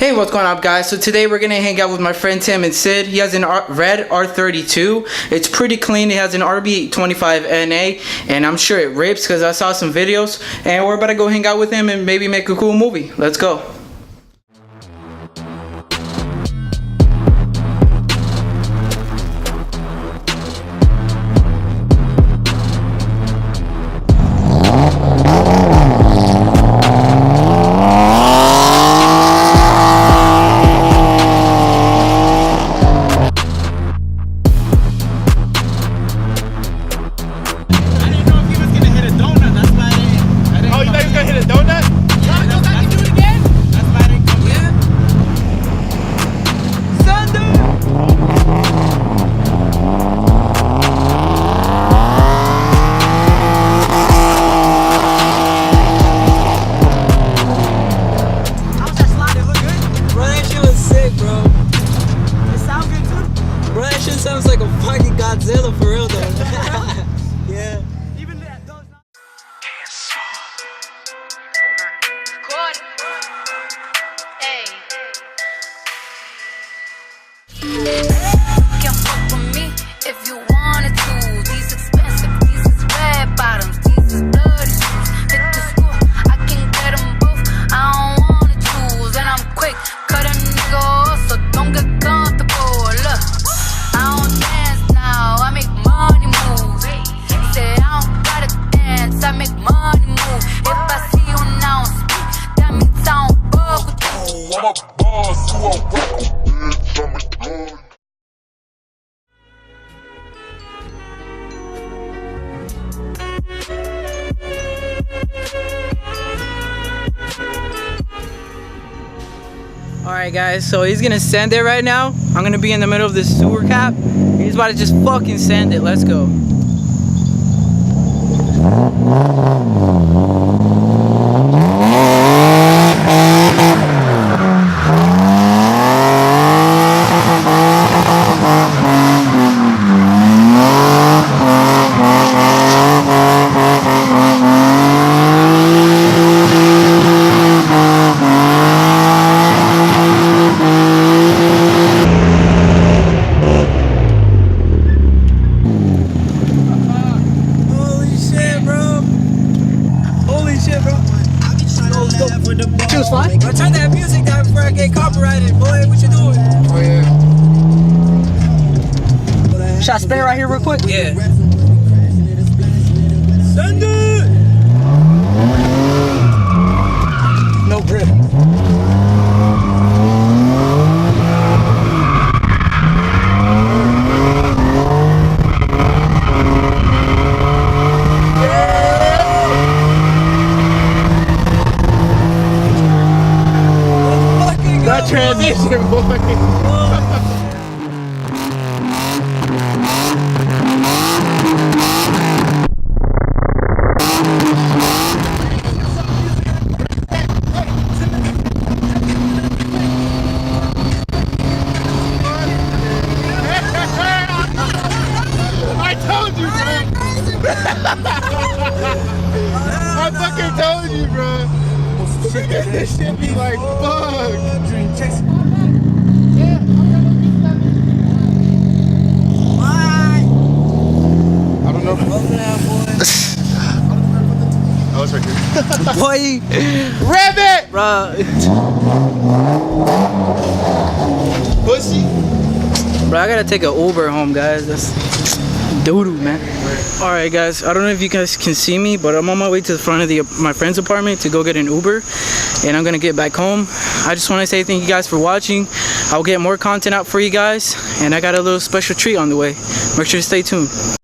Hey, what's going on, guys? So today we're gonna hang out with my friend Tim and Sid. He has an red R32. It's pretty clean. It has an Rb25De, and I'm sure it rips because I saw some videos. And we're about to go hang out with him and maybe make a cool movie. Let's go. Sounds like a fucking Godzilla for real though. Yeah. Even that does not. Can't fuck with me if you wanted to. These expensive, these is red bottoms, these is bloody shoes. Hit the school, I can get them both. I don't wanna choose, and I'm quick, cut a nigga off, so don't get comfortable. Look. I don't dance now, I make money move. Say I don't gotta dance, I make money move. If I see you now speak, that means I don't fuck with you. I'm a boss, you a rock, bitch, I'm a god. Alright guys, so he's gonna send it right now. I'm gonna be in the middle of this sewer cap. He's about to just fucking send it. Let's go. Choose fine. Bro, turn that music down before I get copyrighted, boy. What you doing? Oh yeah. Should I spin it right here real quick? Yeah. Send it! No grip. Transition, boy. I told you, bro. I fucking told you, bro. This shit be like, fuck. I don't know. Oh, it's right here. Boy, Rev it! bro. Pussy. Bro, I gotta take an Uber home, guys. That's doo-doo, man. Alright guys, I don't know if you guys can see me, but I'm on my way to the front of my friend's apartment to go get an Uber, and I'm gonna get back home. I just want to say thank you guys for watching. I'll get more content out for you guys, and I got a little special treat on the way. Make sure to stay tuned.